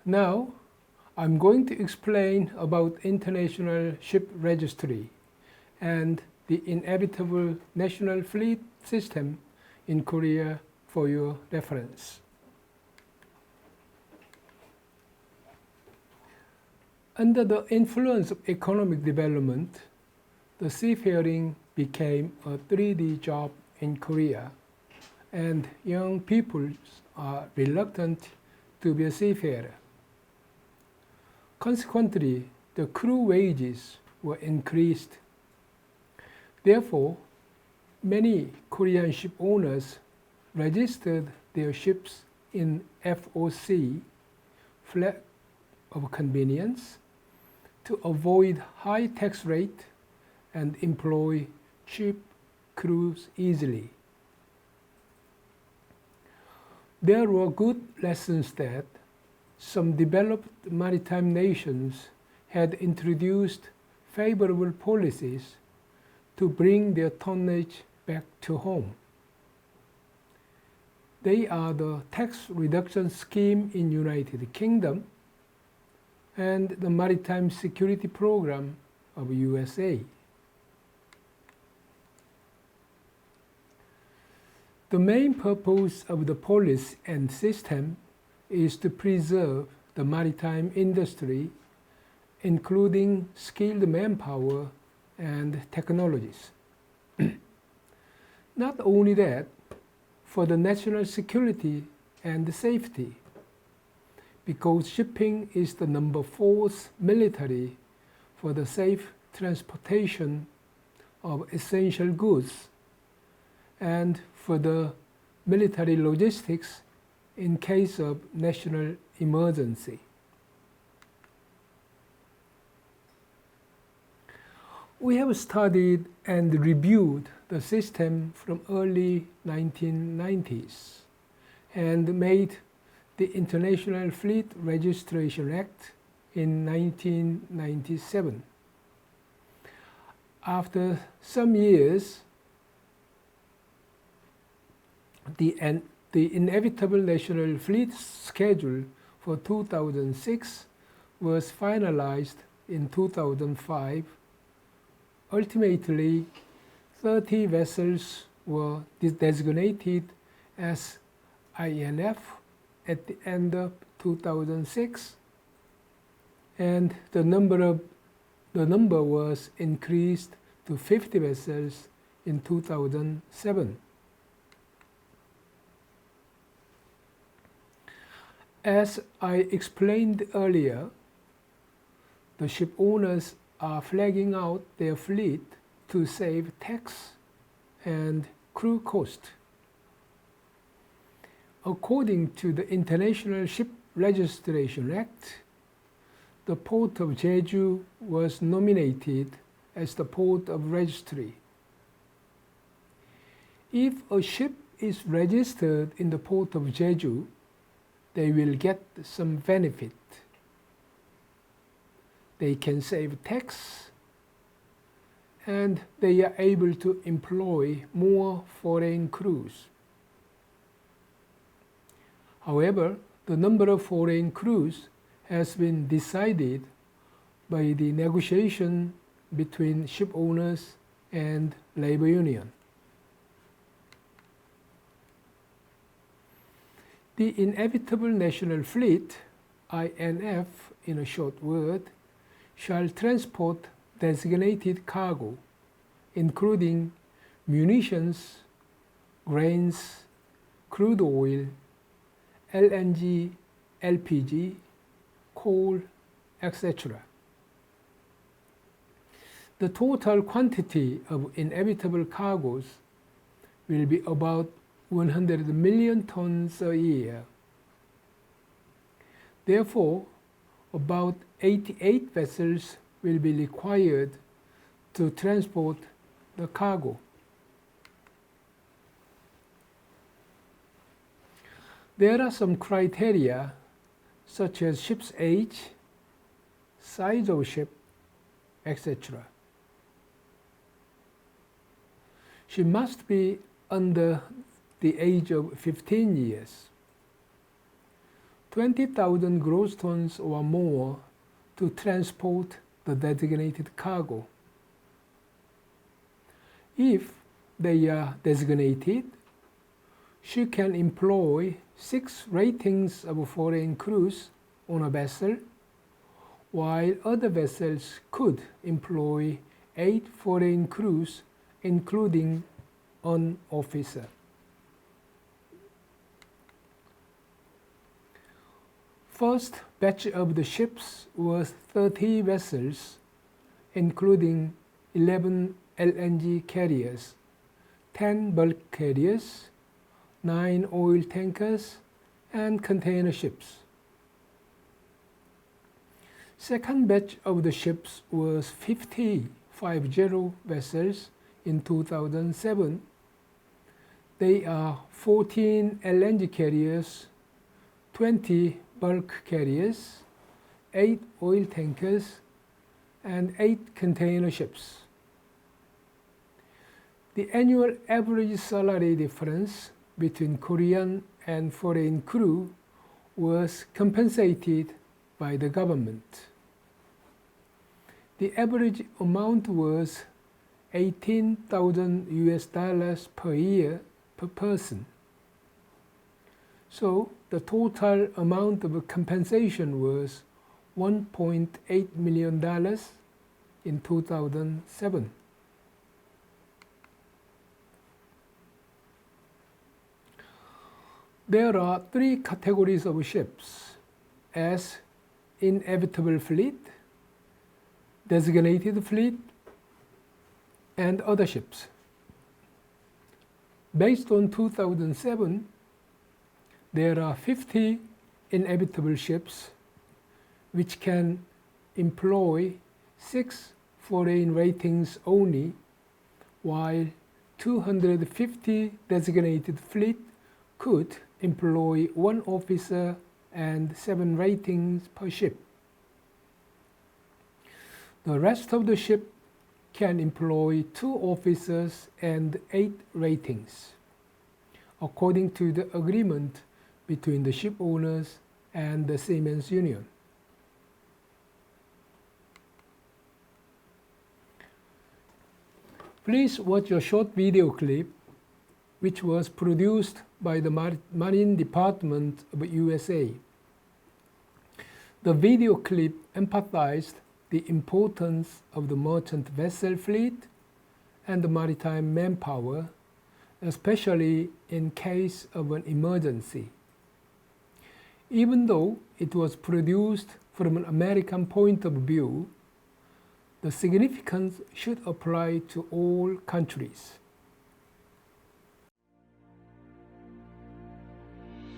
Now, I'm going to explain about International Ship Registry and the inevitable national fleet system in Korea for your reference. Under the influence of economic development, the seafaring became a 3D job in Korea, and young people are reluctant to be a seafarer. Consequently, the crew wages were increased. Therefore, many Korean ship owners registered their ships in FOC, flag of convenience, to avoid high tax rate and employ cheap crews easily. There were good lessons that some developed maritime nations had introduced favorable policies to bring their tonnage back to home. They are the tax reduction scheme in United Kingdom and the Maritime Security Program of USA. The main purpose of the policy and system is to preserve the maritime industry, including skilled manpower and technologies. Not only that, for the national security and safety, because shipping is the number 4th military for the safe transportation of essential goods, and for the military logistics in case of national emergency. We have studied and reviewed the system from early 1990s and made the International Fleet Registration Act in 1997. After some years, the inevitable national fleet schedule for 2006 was finalized in 2005. Ultimately, 30 vessels were designated as INF at the end of 2006, and the number was increased to 50 vessels in 2007. As I explained earlier, the ship owners are flagging out their fleet to save tax and crew cost. According to the International Ship Registration Act, the Port of Jeju was nominated as the port of registry. If a ship is registered in the Port of Jeju, they will get some benefit. They can save tax, and they are able to employ more foreign crews. However, the number of foreign crews has been decided by the negotiation between ship owners and labor union. The inevitable national fleet, INF in a short word, shall transport designated cargo, including munitions, grains, crude oil, LNG, LPG, coal, etc. The total quantity of inevitable cargoes will be about 100 million tons a year. Therefore, about 88 vessels will be required to transport the cargo. There are some criteria such as ship's age, size of ship, etc. She must be under the age of 15 years. 20,000 gross tons or more to transport the designated cargo. If they are designated, she can employ 6 ratings of foreign crews on a vessel, while other vessels could employ 8 foreign crews, including an officer. First batch of the ships was 30 vessels, including 11 LNG carriers, 10 bulk carriers, 9 oil tankers, and container ships. Second batch of the ships was 50 vessels in 2007. They are 14 LNG carriers, 20 bulk carriers, 8 oil tankers, and 8 container ships. The annual average salary difference between Korean and foreign crew was compensated by the government. The average amount was $18,000 per year per person. So the total amount of compensation was $1.8 million in 2007. There are 3 categories of ships: as inevitable fleet, designated fleet, and other ships. Based on 2007, there are 50 inevitable ships which can employ 6 foreign ratings only, while 250 designated fleet could employ 1 officer and 7 ratings per ship. The rest of the ship can employ 2 officers and 8 ratings, according to the agreement between the ship owners and the Seamen's Union. Please watch a short video clip which was produced by the Marine Department of USA. The video clip emphasized the importance of the merchant vessel fleet and the maritime manpower, especially in case of an emergency. Even though it was produced from an American point of view, the significance should apply to all countries.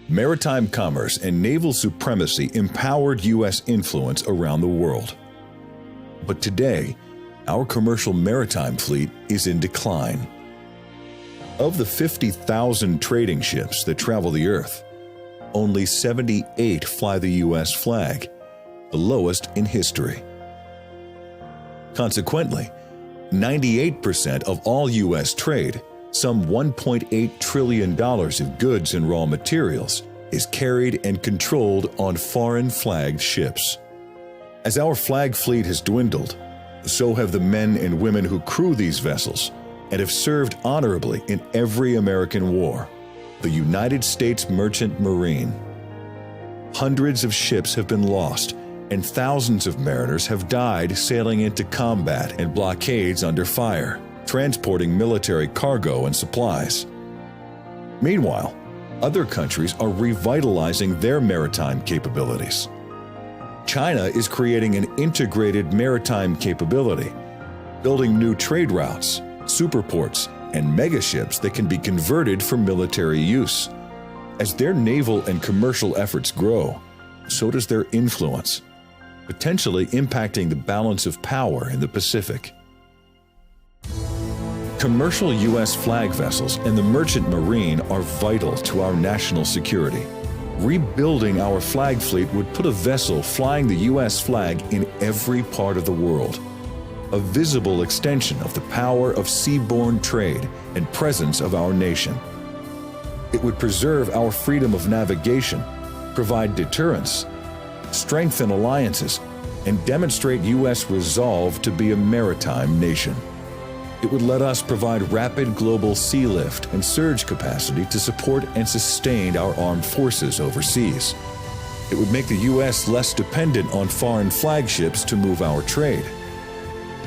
Maritime commerce and naval supremacy empowered U.S. influence around the world. But today, our commercial maritime fleet is in decline. Of the 50,000 trading ships that travel the Earth, only 78 fly the U.S. flag, the lowest in history. Consequently, 98% of all U.S. trade, some $1.8 trillion of goods and raw materials, is carried and controlled on foreign-flagged ships. As our flag fleet has dwindled, so have the men and women who crew these vessels and have served honorably in every American war. The United States Merchant Marine. Hundreds of ships have been lost, and thousands of mariners have died sailing into combat and blockades under fire, transporting military cargo and supplies. Meanwhile, other countries are revitalizing their maritime capabilities. China is creating an integrated maritime capability, building new trade routes, superports, and megaships that can be converted for military use. As their naval and commercial efforts grow, so does their influence, potentially impacting the balance of power in the Pacific. Commercial U.S. flag vessels and the merchant marine are vital to our national security. Rebuilding our flag fleet would put a vessel flying the U.S. flag in every part of the world, a visible extension of the power of seaborne trade and presence of our nation. It would preserve our freedom of navigation, provide deterrence, strengthen alliances, and demonstrate U.S. resolve to be a maritime nation. It would let us provide rapid global sea lift and surge capacity to support and sustain our armed forces overseas. It would make the U.S. less dependent on foreign flagships to move our trade.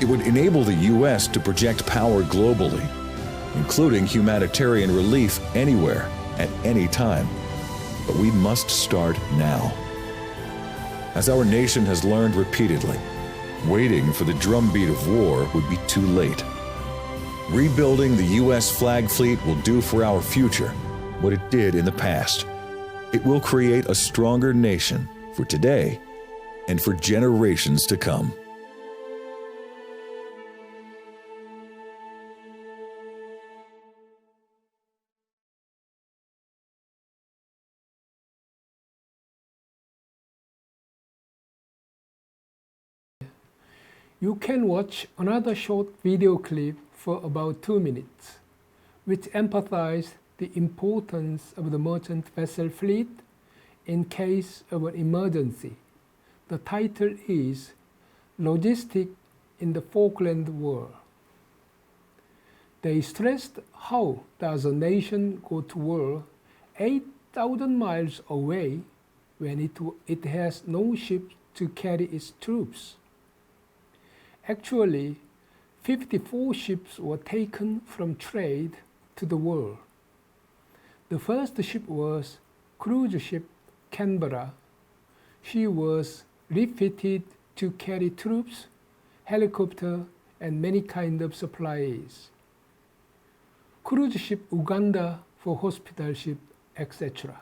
It would enable the U.S. to project power globally, including humanitarian relief anywhere, at any time. But we must start now. As our nation has learned repeatedly, waiting for the drumbeat of war would be too late. Rebuilding the U.S. flag fleet will do for our future what it did in the past. It will create a stronger nation for today and for generations to come. You can watch another short video clip for about 2 minutes, which emphasizes the importance of the merchant vessel fleet in case of an emergency. The title is Logistics in the Falkland War. They stressed how does a nation go to war 8,000 miles away when it has no ship to carry its troops. Actually, 54 ships were taken from trade to the war. The first ship was cruise ship CANBERRA. She was refitted to carry troops, helicopter, and many kinds of supplies. Cruise ship Uganda for hospital ship, etc.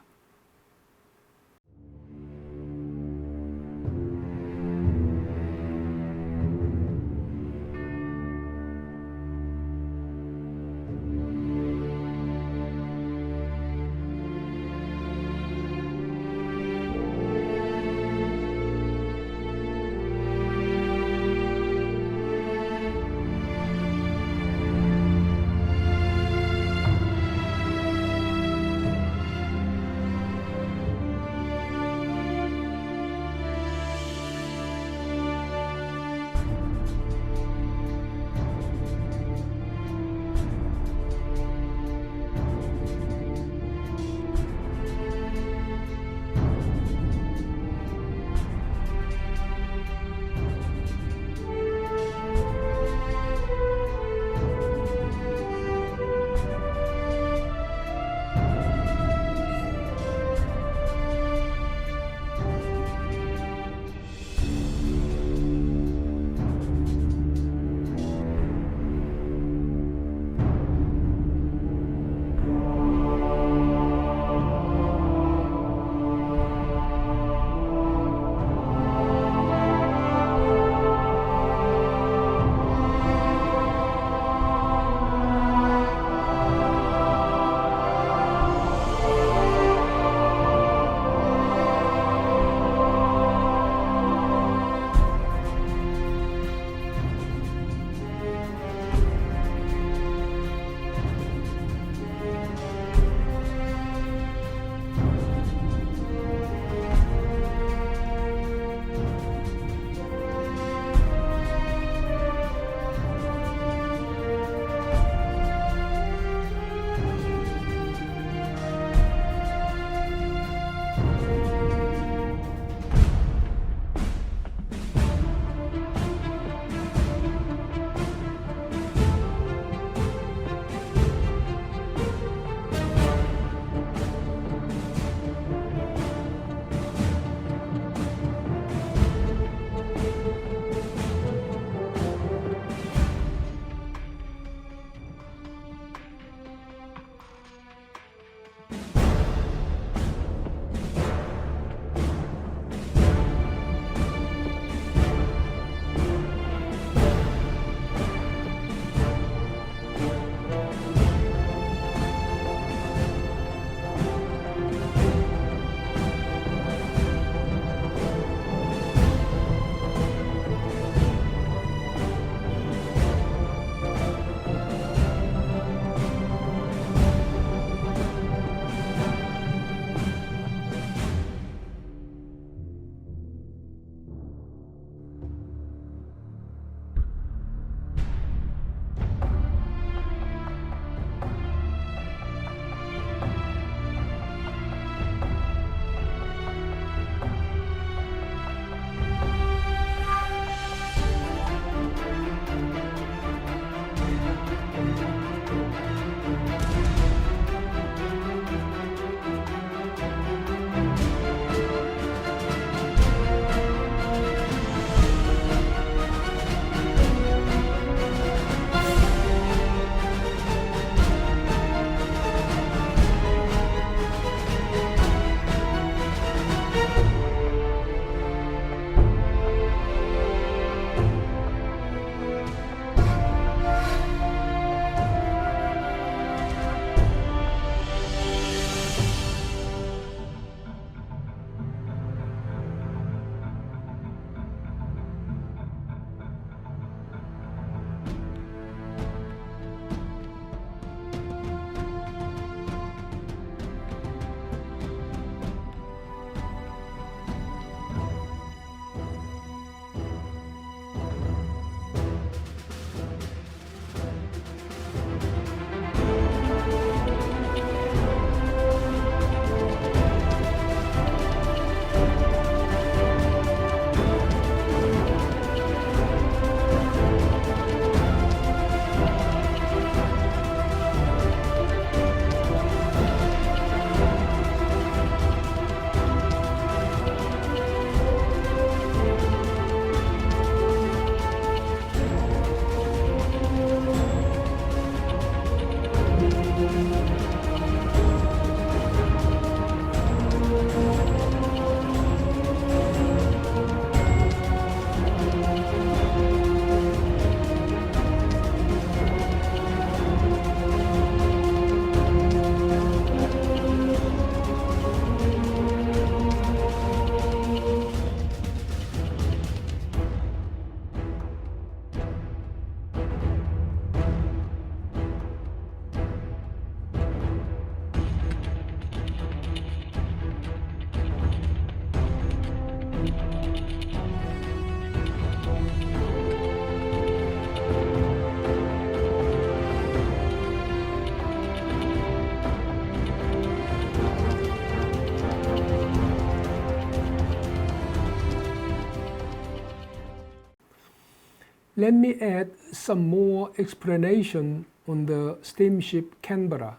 Let me add some more explanation on the steamship CANBERRA.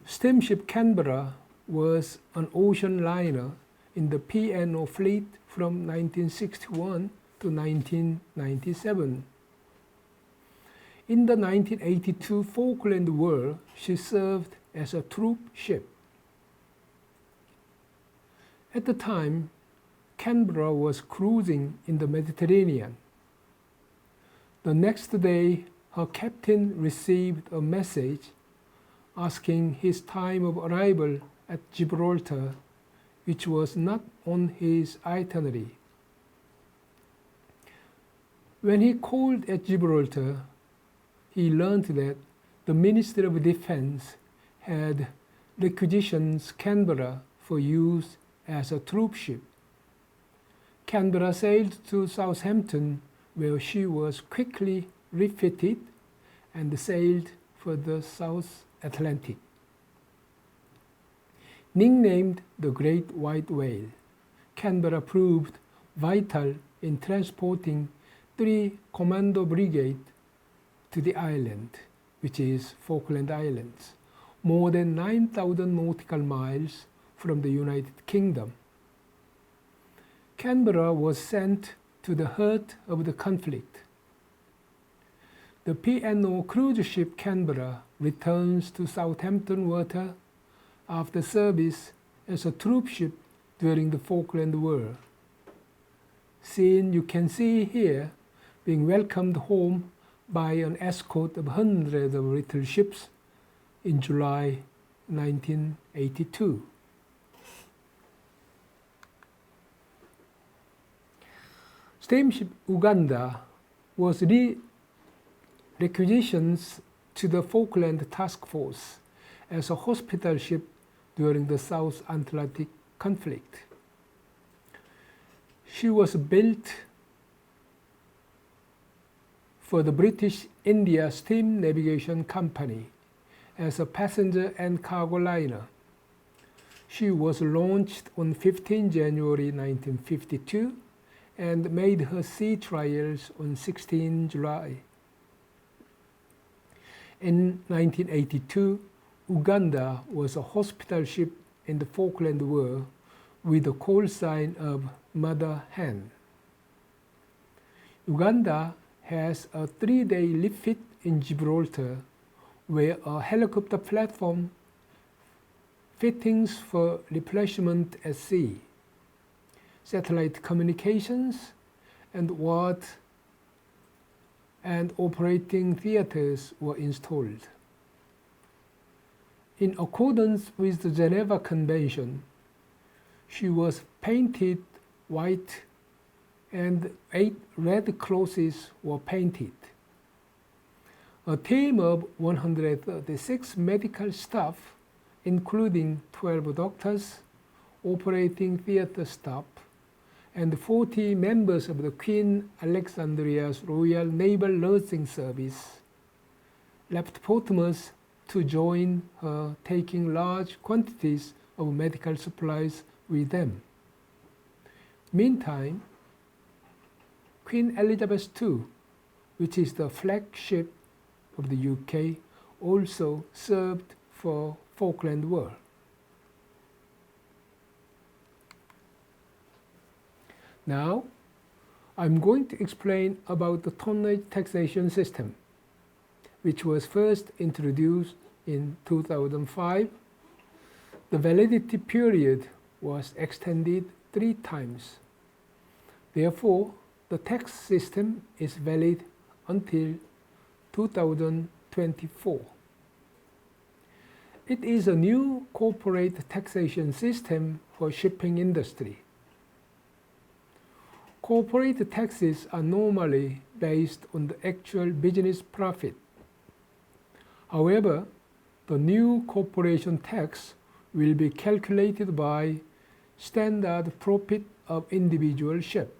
Steamship CANBERRA was an ocean liner in the P&O fleet from 1961 to 1997. In the 1982 Falkland War, she served as a troop ship. At the time, CANBERRA was cruising in the Mediterranean. The next day, her captain received a message asking his time of arrival at Gibraltar, which was not on his itinerary. When he called at Gibraltar, he learned that the Ministry of Defense had requisitioned CANBERRA for use as a troopship. CANBERRA sailed to Southampton, where she was quickly refitted and sailed for the South Atlantic. Nicknamed the Great White Whale, CANBERRA proved vital in transporting 3 commando brigades to the island, which is Falkland Islands, more than 9,000 nautical miles from the United Kingdom. CANBERRA was sent to the heart of the conflict. The P&O cruise ship CANBERRA returns to Southampton water after service as a troopship during the Falkland War. Scene you can see here, being welcomed home by an escort of hundreds of little ships in July 1982. Steamship Uganda was requisitioned to the Falkland Task Force as a hospital ship during the South Atlantic conflict. She was built for the British India Steam Navigation Company as a passenger and cargo liner. She was launched on 15 January 1952 and made her sea trials on 16 July. In 1982, Uganda was a hospital ship in the Falkland War with the call sign of Mother Hen. Uganda has a 3-day refit in Gibraltar, where a helicopter platform, fittings for replenishment at sea, satellite communications, and ward and operating theaters were installed. In accordance with the Geneva Convention, she was painted white and 8 red crosses were painted. A team of 136 medical staff, including 12 doctors, operating theater staff, and 40 members of the Queen Alexandria's Royal Naval Nursing Service, left Portsmouth to join her, taking large quantities of medical supplies with them. Meantime, Queen Elizabeth II, which is the flagship of the UK, also served for Falkland War. Now, I'm going to explain about the tonnage taxation system, which was first introduced in 2005. The validity period was extended 3 times. Therefore, the tax system is valid until 2024. It is a new corporate taxation system for shipping industry. Corporate taxes are normally based on the actual business profit. However, the new corporation tax will be calculated by standard profit of individual ship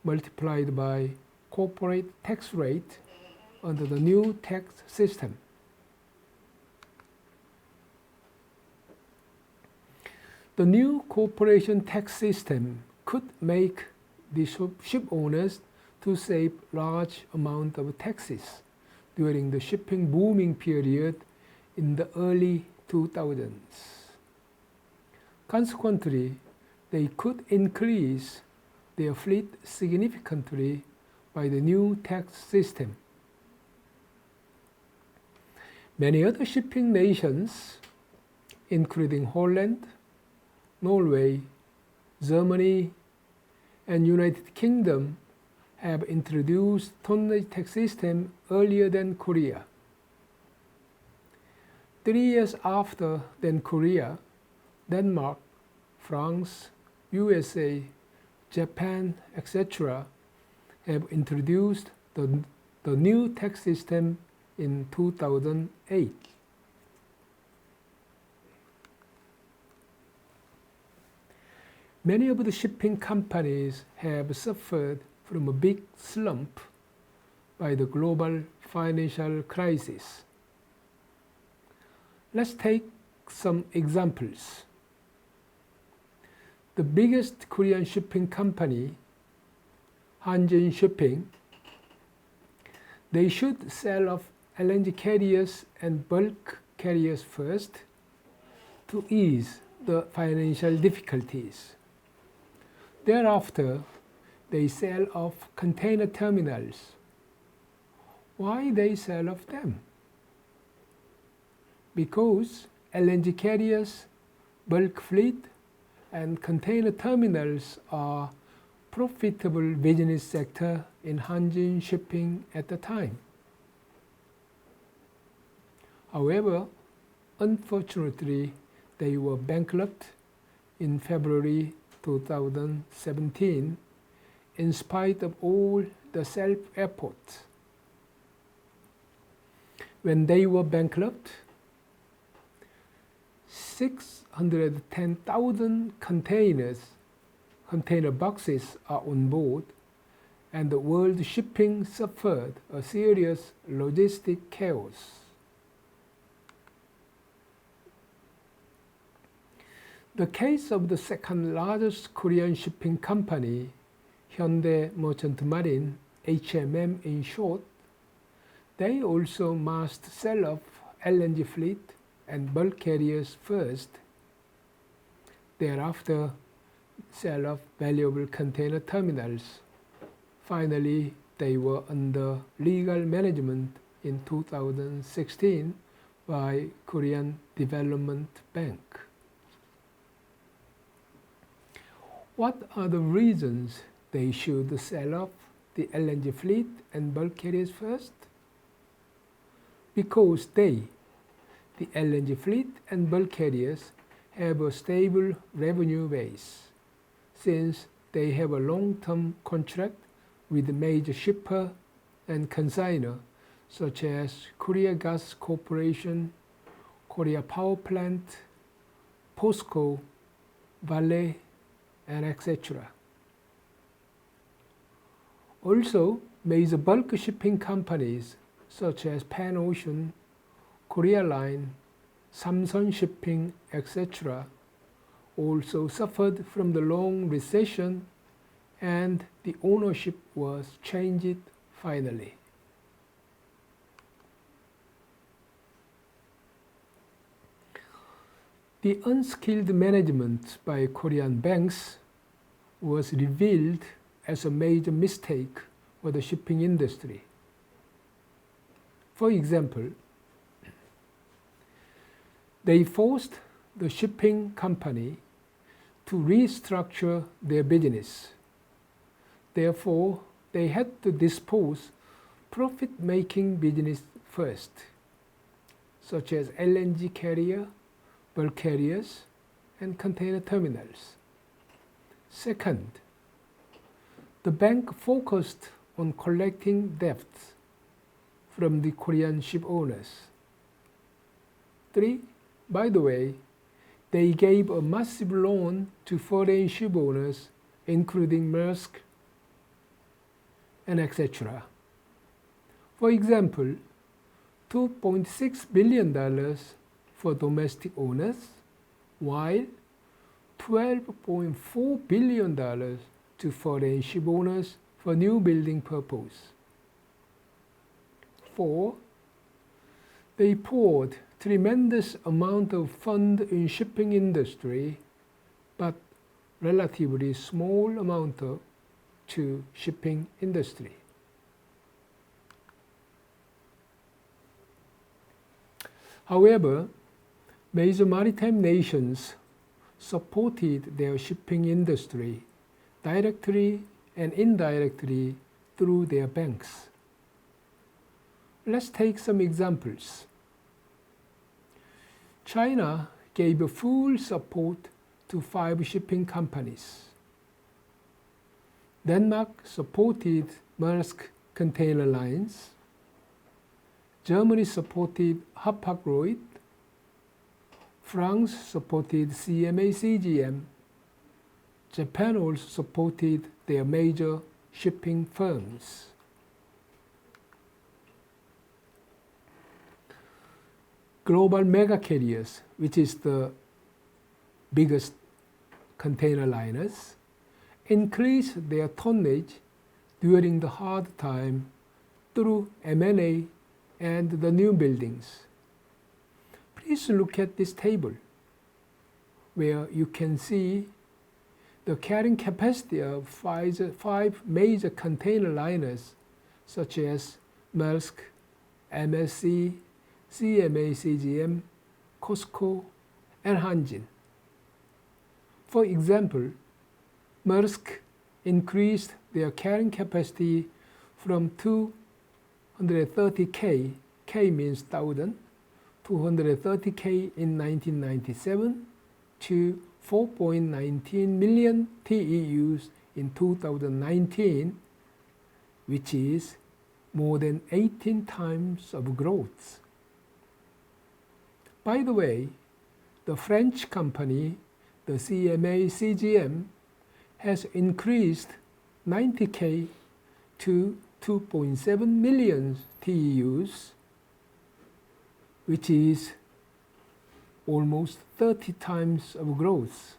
multiplied by corporate tax rate under the new tax system. The new corporation tax system could make the ship owners to save large amount of taxes during the shipping booming period in the early 2000s. Consequently, they could increase their fleet significantly by the new tax system. Many other shipping nations, including Holland, Norway, Germany, and United Kingdom, have introduced tonnage tax system earlier than Korea. 3 years after than Korea, Denmark, France, USA, Japan, etc. have introduced the new tax system in 2008. Many of the shipping companies have suffered from a big slump by the global financial crisis. Let's take some examples. The biggest Korean shipping company, Hanjin Shipping, they should sell off LNG carriers and bulk carriers first to ease the financial difficulties. Thereafter, they sell off container terminals. Why they sell off them? Because LNG carriers, bulk fleet, and container terminals are profitable business sector in Hanjin Shipping at the time. However, unfortunately, they were bankrupt in February 2017 in spite of all the self-effort. When they were bankrupt, 610,000 container boxes are on board, and the world shipping suffered a serious logistic chaos. The case of the second largest Korean shipping company, Hyundai Merchant Marine, HMM in short, they also must sell off LNG fleet and bulk carriers first. Thereafter, sell off valuable container terminals. Finally, they were under legal management in 2016 by Korean Development Bank. What are the reasons they should sell off the LNG fleet and bulk carriers first? Because the LNG fleet and bulk carriers, have a stable revenue base, since they have a long-term contract with major shipper and consignor such as Korea Gas Corporation, Korea Power Plant, POSCO, Vale, and etc. Also, major bulk shipping companies such as Pan Ocean, Korea Line, Samson Shipping, etc. also suffered from the long recession, and the ownership was changed finally. The unskilled management by Korean banks was revealed as a major mistake for the shipping industry. For example, they forced the shipping company to restructure their business. Therefore, they had to dispose profit-making business first, such as LNG carrier, bulk carriers, and container terminals. Second, the bank focused on collecting debts from the Korean ship owners. 3. By the way, they gave a massive loan to foreign ship owners, including Maersk and etc. For example, $2.6 billion for domestic owners, while $12.4 billion to foreign ship owners for new building purpose. 4. They poured tremendous amount of fund in shipping industry, but relatively small amount to shipping industry. However, major maritime nations supported their shipping industry directly and indirectly through their banks. Let's take some examples. China gave full support to 5 shipping companies. Denmark supported Maersk Container Lines. Germany supported Hapag-Lloyd. France supported CMA-CGM. Japan also supported their major shipping firms. Global mega carriers, which is the biggest container liners, increased their tonnage during the hard time through M&A and the new buildings. Please look at this table, where you can see the carrying capacity of 5 major container liners, such as Maersk, MSC, CMA CGM, COSCO, and Hanjin. For example, Maersk increased their carrying capacity from 230K, K means 1,000, 230K in 1997 to 4.19 million TEUs in 2019, which is more than 18 times of growth. By the way, the French company, the CMA-CGM, has increased 90K to 2.7 million TEUs, which is almost 30 times of growth,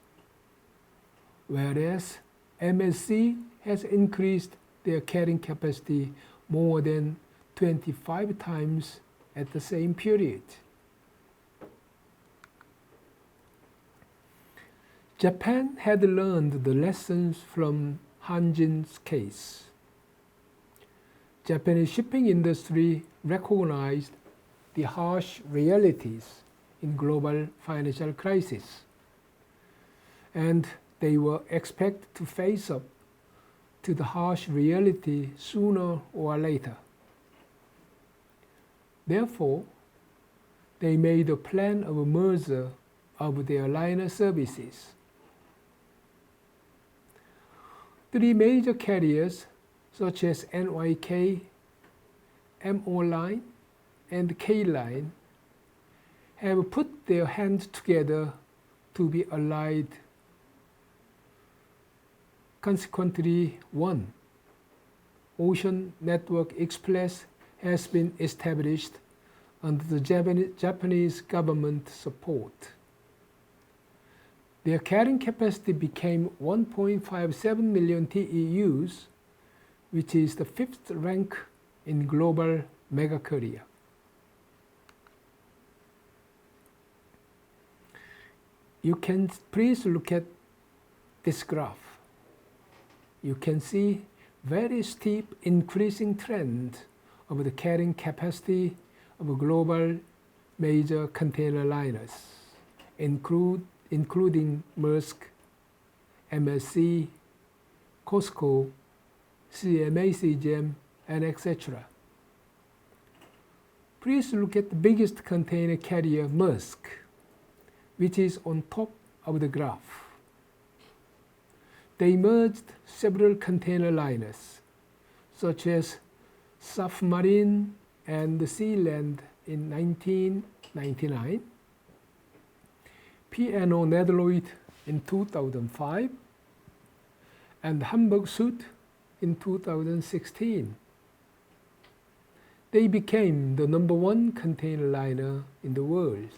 whereas MSC has increased their carrying capacity more than 25 times at the same period. Japan had learned the lessons from Hanjin's case. Japanese shipping industry recognized the harsh realities in global financial crisis, and they were expected to face up to the harsh reality sooner or later. Therefore, they made a plan of a merger of their liner services. 3 major carriers such as NYK, MO Line, and K Line have put their hands together to be allied. Consequently, 1. Ocean Network Express has been established under the Japanese government support. Their carrying capacity became 1.57 million TEUs, which is the 5th rank in global mega carrier. You can please look at this graph. You can see very steep increasing trend of the carrying capacity of global major container liners, including Maersk, MSC, COSCO, CMA-CGM, and etc. Please look at the biggest container carrier, Maersk, which is on top of the graph. They merged several container liners, such as Submarine and Sealand in 1999, P&O Nederloyd in 2005, and Hamburg Süd in 2016. They became the #1 container liner in the world.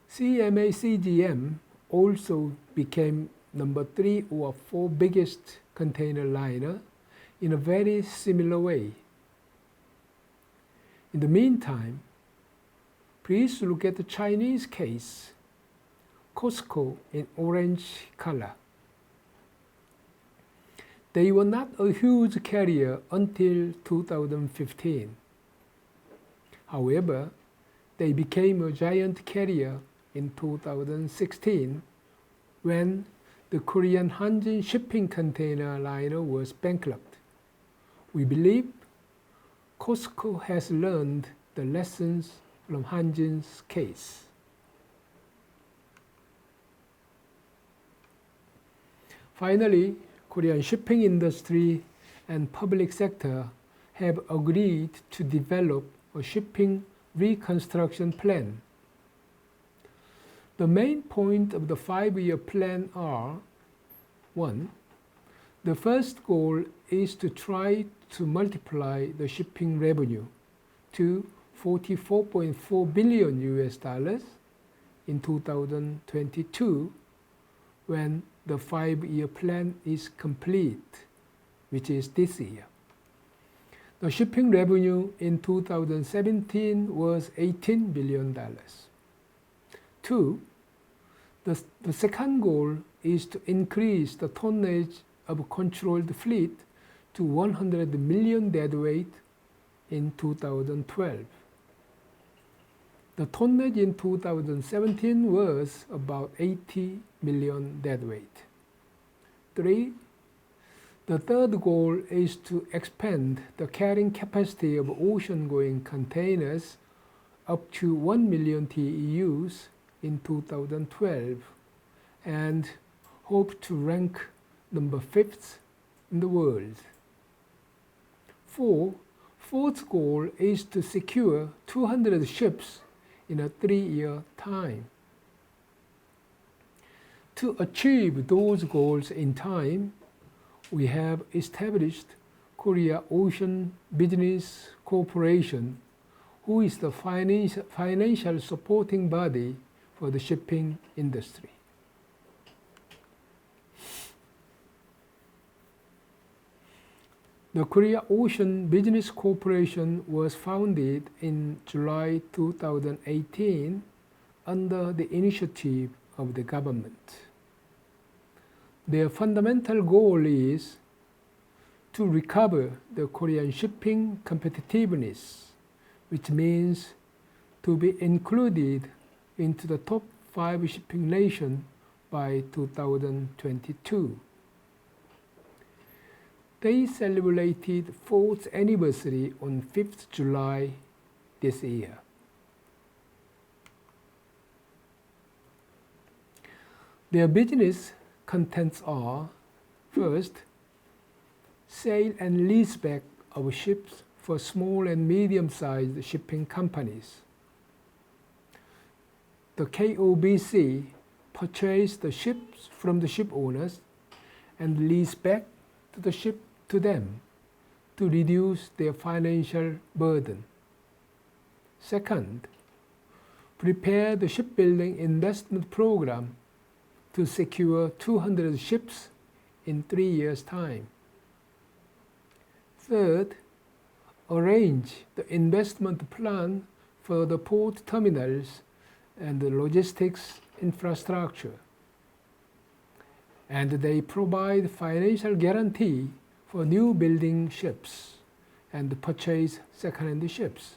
CMA-CGM also became number 3 or 4 biggest container liner in a very similar way. In the meantime, please look at the Chinese case, COSCO in orange color. They were not a huge carrier until 2015. However, they became a giant carrier in 2016 when the Korean Hanjin shipping container liner was bankrupt. We believe COSCO has learned the lessons from Hanjin's case. Finally, Korean shipping industry and public sector have agreed to develop a shipping reconstruction plan. The main point of the 5-year plan are: 1. The first goal is to try to multiply the shipping revenue to $44.4 billion in 2022 when the 5-year plan is complete, which is this year. The shipping revenue in 2017 was $18 billion. 2. The second goal is to increase the tonnage of controlled fleet to 100 million deadweight in 2012. The tonnage in 2017 was about 80 million deadweight. 3. The third goal is to expand the carrying capacity of ocean-going containers up to 1 million TEUs in 2012 and hope to rank number 5th in the world. 4. Fourth goal is to secure 200 ships in a 3-year time. To achieve those goals in time, we have established Korea Ocean Business Corporation, who is the financial supporting body for the shipping industry. The Korea Ocean Business Corporation was founded in July 2018 under the initiative of the government. Their fundamental goal is to recover the Korean shipping competitiveness, which means to be included into the top 5 shipping nations by 2022. They celebrated 4th anniversary on 5th July this year. Their business contents are: first, sale and leaseback of ships for small and medium-sized shipping companies. The KOBC purchased the ships from the ship owners and lease back the ship to them to reduce their financial burden. Second, prepare the shipbuilding investment program to secure 200 ships in 3 years' time. Third, arrange the investment plan for the port terminals and the logistics infrastructure. And they provide financial guarantee for new building ships and purchase second-hand ships.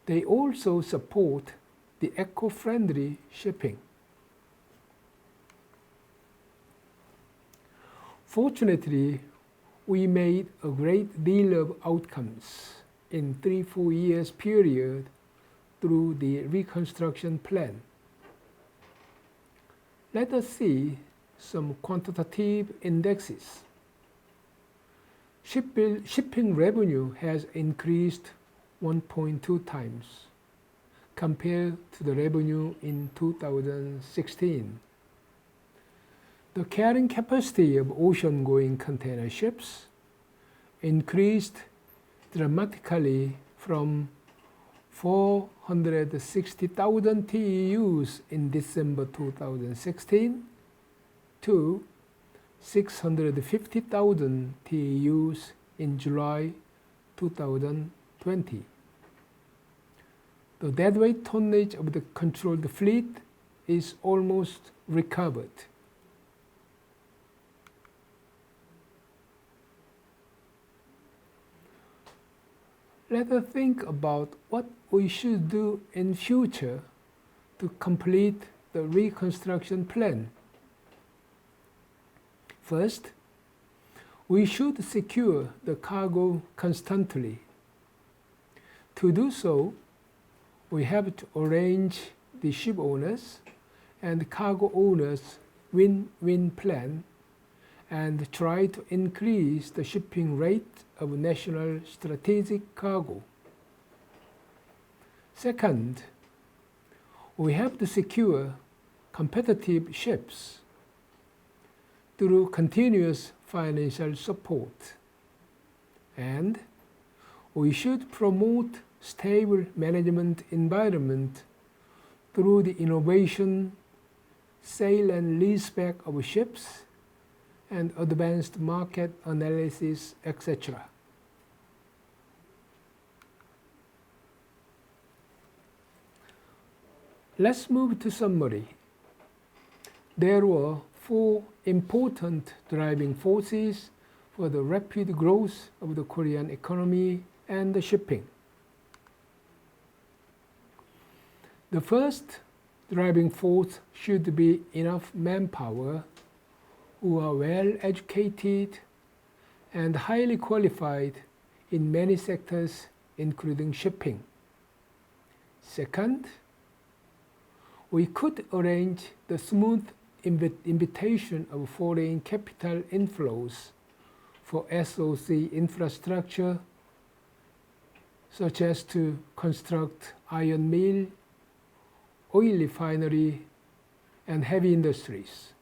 They also support the eco-friendly shipping. Fortunately, we made a great deal of outcomes in 3-4 years period through the reconstruction plan. Let us see some quantitative indexes. Shipping revenue has increased 1.2 times compared to the revenue in 2016. The carrying capacity of ocean-going container ships increased dramatically from 460,000 TEUs in December 2016 to 650,000 TEUs in July 2020. The deadweight tonnage of the controlled fleet is almost recovered. Let us think about what we should do in future to complete the reconstruction plan. First, we should secure the cargo constantly. To do so, we have to arrange the ship owners and cargo owners win-win plan and try to increase the shipping rate of national strategic cargo. Second, we have to secure competitive ships through continuous financial support. And we should promote stable management environment through the innovation, sale and leaseback of ships, and advanced market analysis, etc. Let's move to summary. There were 4 important driving forces for the rapid growth of the Korean economy and the shipping. The first driving force should be enough manpower who are well educated and highly qualified in many sectors, including shipping. Second, we could arrange the smooth invitation of foreign capital inflows for SOC infrastructure, such as to construct iron mill, oil refinery, and heavy industries.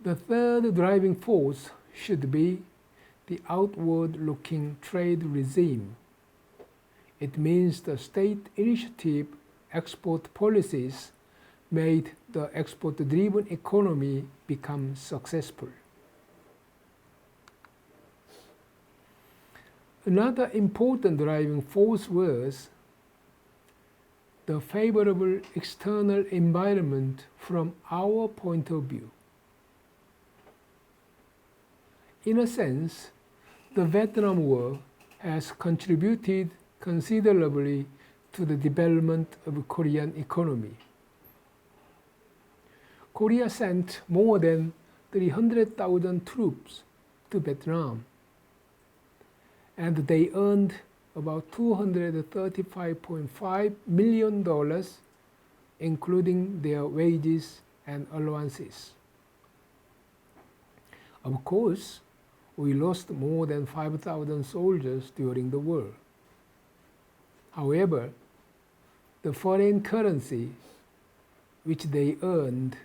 The third driving force should be the outward-looking trade regime. It means the state initiative export policies made the export-driven economy become successful. Another important driving force was the favorable external environment from our point of view. In a sense, the Vietnam War has contributed considerably to the development of the Korean economy. Korea sent more than 300,000 troops to Vietnam, and they earned about $235.5 million, including their wages and allowances. Of course, we lost more than 5,000 soldiers during the war. However, the foreign currency which they earned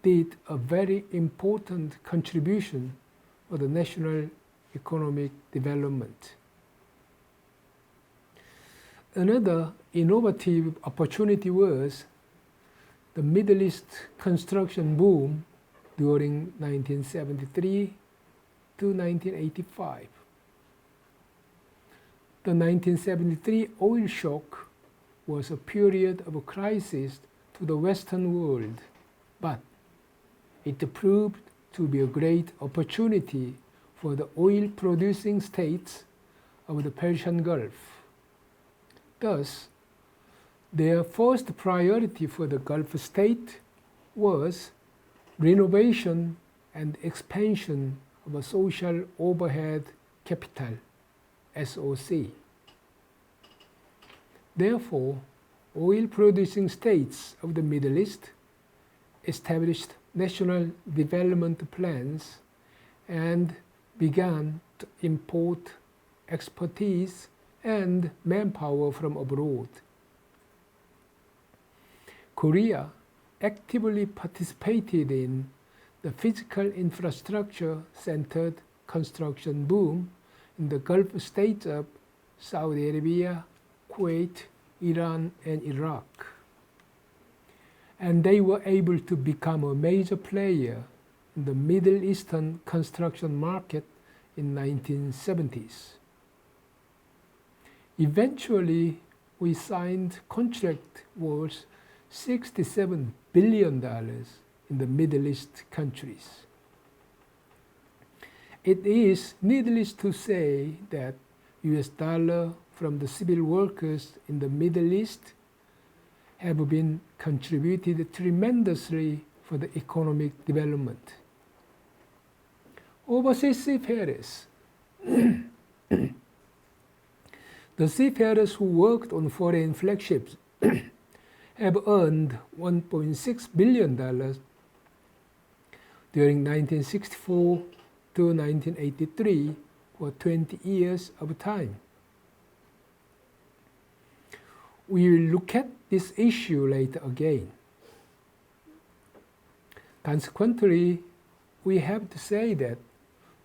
did a very important contribution for the national economic development. Another innovative opportunity was the Middle East construction boom during 1973 to 1985. The 1973 oil shock was a period of a crisis to the Western world, but it proved to be a great opportunity for the oil-producing states of the Persian Gulf. Thus, their first priority for the Gulf state was renovation and expansion of a social overhead capital, SOC. Therefore, oil-producing states of the Middle East established national development plans and began to import expertise and manpower from abroad. Korea actively participated in the physical infrastructure-centered construction boom in the Gulf states of Saudi Arabia, Kuwait, Iran, and Iraq. and they were able to become a major player in the Middle Eastern construction market in 1970s. Eventually, we signed contract worth $67 billion in the Middle East countries. It is needless to say that US dollar from the civil workers in the Middle East have been contributed tremendously for the economic development. Overseas seafarers. The seafarers who worked on foreign flagships have earned $1.6 billion during 1964 to 1983 for 20 years of time. We will look at this issue later again. Consequently, we have to say that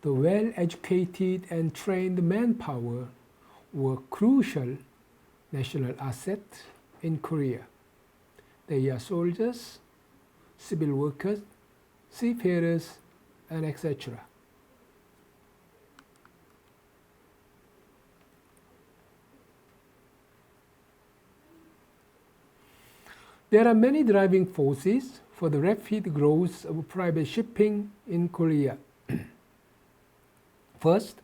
the well-educated and trained manpower were crucial national assets in Korea. They are soldiers, civil workers, seafarers, and etc. There are many driving forces for the rapid growth of private shipping in Korea. First,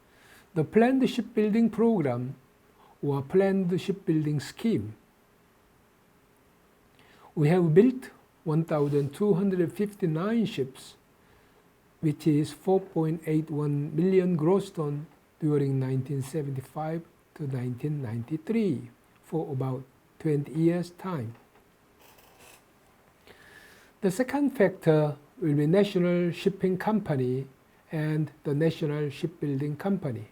the planned shipbuilding program or planned shipbuilding scheme. We have built 1,259 ships, which is 4.81 million gross tons during 1975 to 1993 for about 20 years' time. The second factor will be National Shipping Company and the National Shipbuilding Company.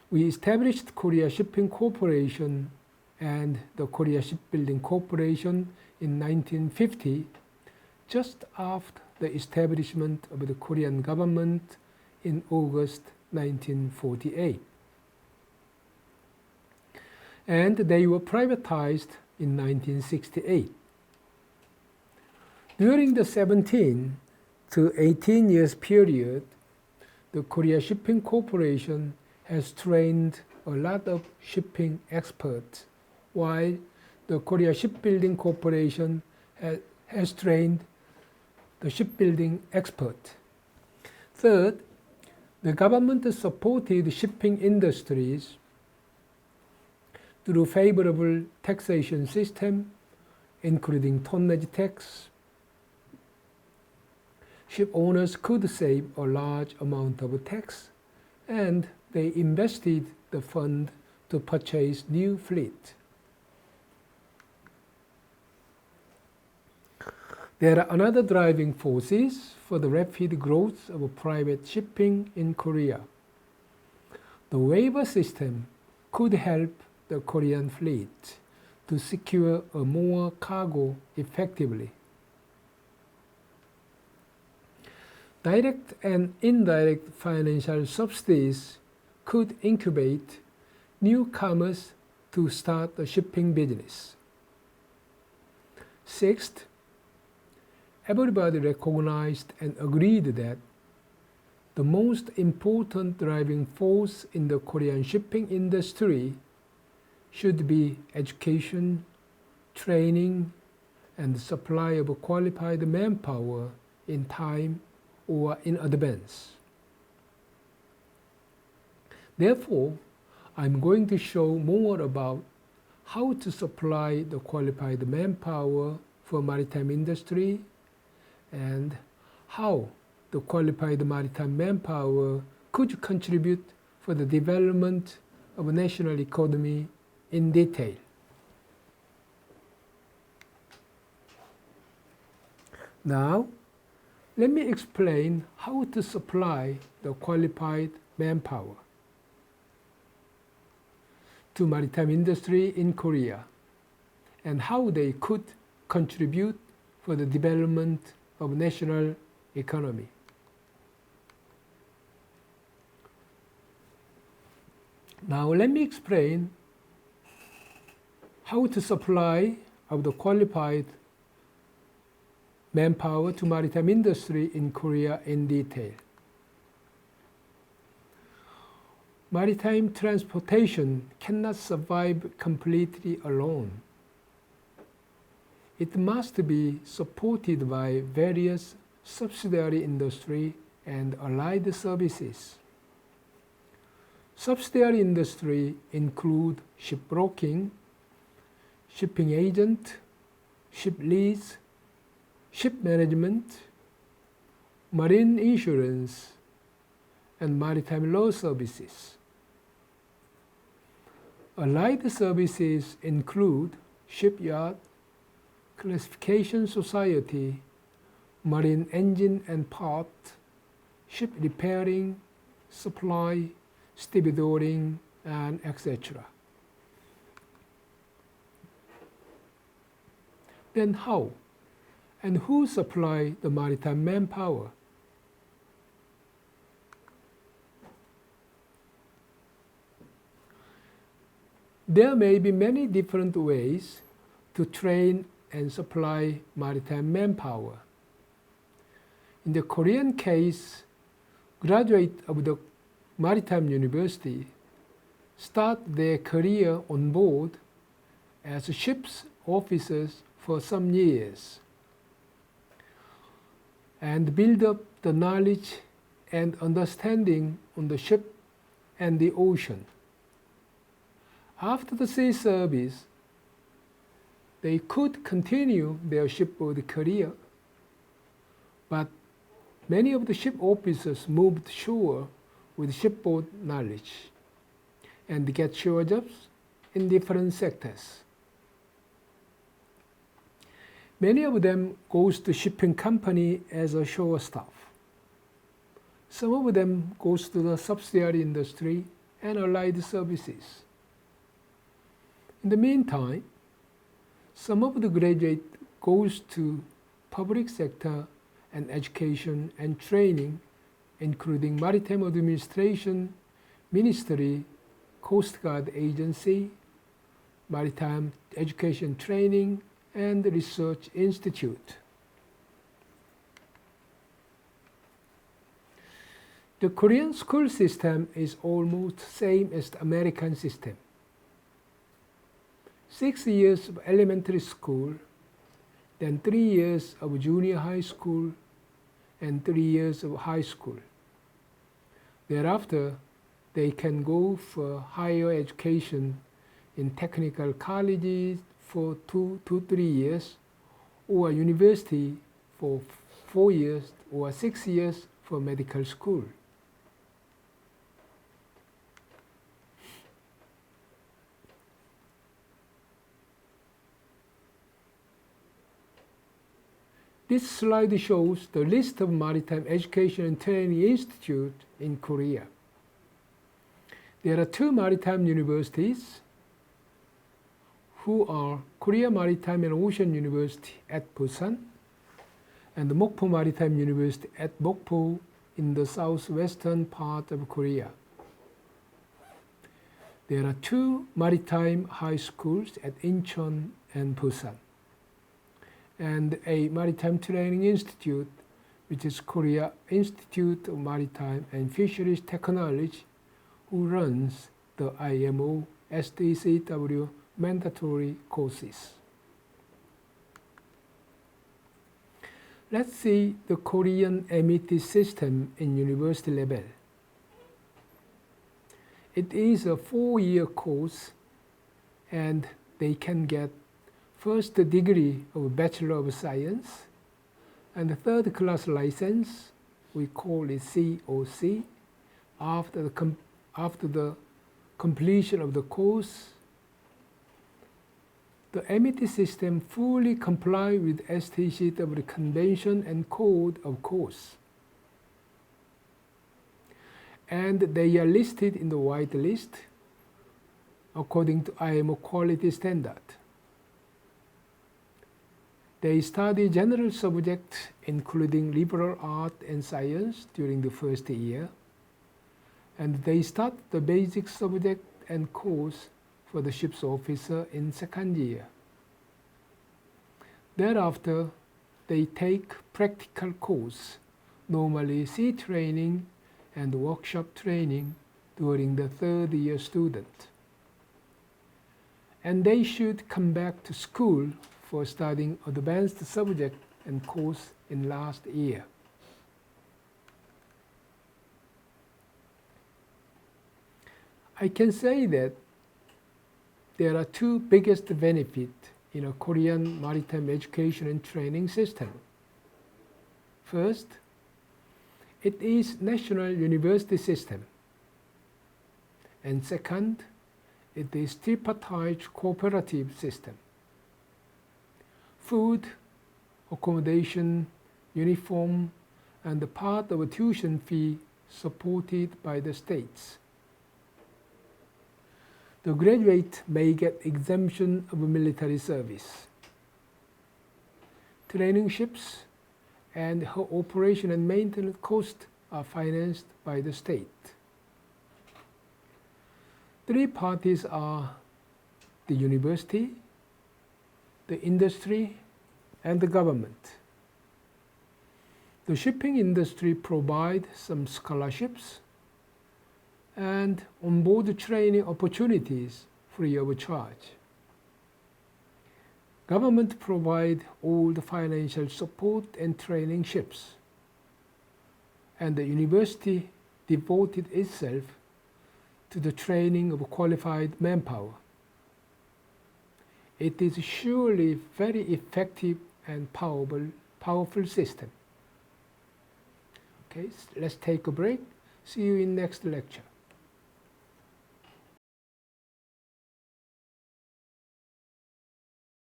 We established Korea Shipping Corporation and the Korea Shipbuilding Corporation in 1950, just after the establishment of the Korean government in August 1948. And they were privatized in 1968. During the 17 to 18 years period, the Korea Shipping Corporation has trained a lot of shipping experts, while the Korea Shipbuilding Corporation has trained the shipbuilding expert. Third, the government supported shipping industries through favorable taxation system, including tonnage tax. Ship owners could save a large amount of tax, and they invested the fund to purchase new fleet. There are another driving forces for the rapid growth of private shipping in Korea. The waiver system could help the Korean fleet to secure more cargo effectively. Direct and indirect financial subsidies could incubate newcomers to start the shipping business. Sixth, everybody recognized and agreed that the most important driving force in the Korean shipping industry should be education, training, and the supply of qualified manpower in time or in advance. Therefore, I'm going to show more about how to supply the qualified manpower for maritime industry and how the qualified maritime manpower could contribute for the development of a national economy in detail. Now, let me explain how to supply the qualified manpower to maritime industry in Korea and how they could contribute for the development of national economy. Now let me explain how to supply of the qualified manpower to maritime industry in Korea in detail. Maritime transportation cannot survive completely alone. It must be supported by various subsidiary industry and allied services. Subsidiary industry include shipbroking, shipping agent, ship lease, ship management, marine insurance, and maritime law services. Allied services include shipyard, classification society, marine engine and part, ship repairing, supply, stevedoring, and etc. Then how and who supply the maritime manpower? There may be many different ways to train and supply maritime manpower. In the Korean case, graduates of the Maritime University start their career on board as ships officers for some years and build up the knowledge and understanding on the ship and the ocean. After the sea service, they could continue their shipboard career, but many of the ship officers moved shore with shipboard knowledge and get shore jobs in different sectors. Many of them goes to shipping company as a shore staff. Some of them goes to the subsidiary industry and allied services. In the meantime, some of the graduate goes to public sector and education and training, including Maritime Administration, Ministry, Coast Guard Agency, Maritime Education Training, and Research Institute. The Korean school system is almost same as the American system. 6 years of elementary school, then 3 years of junior high school, and 3 years of high school. Thereafter, they can go for higher education in technical colleges for 2 to 3 years, or university for 4 years, or 6 years for medical school. This slide shows the list of maritime education and training institutes in Korea. There are 2 maritime universities, who are Korea Maritime and Ocean University at Busan and the Mokpo Maritime University at Mokpo in the southwestern part of Korea. There are 2 maritime high schools at Incheon and Busan, and a maritime training institute, which is Korea Institute of Maritime and Fisheries Technology, who runs the IMO STCW mandatory courses. Let's see the Korean MET system in university level. It is a 4-year course, and they can get first degree of Bachelor of Science and the 3rd class license, we call it COC, after the completion of the course. The MET system fully complies with STCW convention and code of course, and they are listed in the white list according to IMO quality standard. They study general subjects including liberal art and science during the first year, and they start the basic subject and course for the ship's officer in 2nd year. Thereafter, they take practical course, normally sea training and workshop training during the third year student. And they should come back to school for studying advanced subject and course in last year. I can say that there are two biggest benefits in a Korean maritime education and training system. First, it is national university system. And second, it is tripartite cooperative system. Food, accommodation, uniform, and the part of a tuition fee supported by the states. The graduate may get exemption of military service. Training ships and her operation and maintenance costs are financed by the state. Three parties are the university, the industry, and the government. The shipping industry provides some scholarships and on-board training opportunities free of charge. Government provides all the financial support and training ships, and the university devoted itself to the training of qualified manpower. It is surely very effective and powerful system. Okay, let's take a break. See you in next lecture.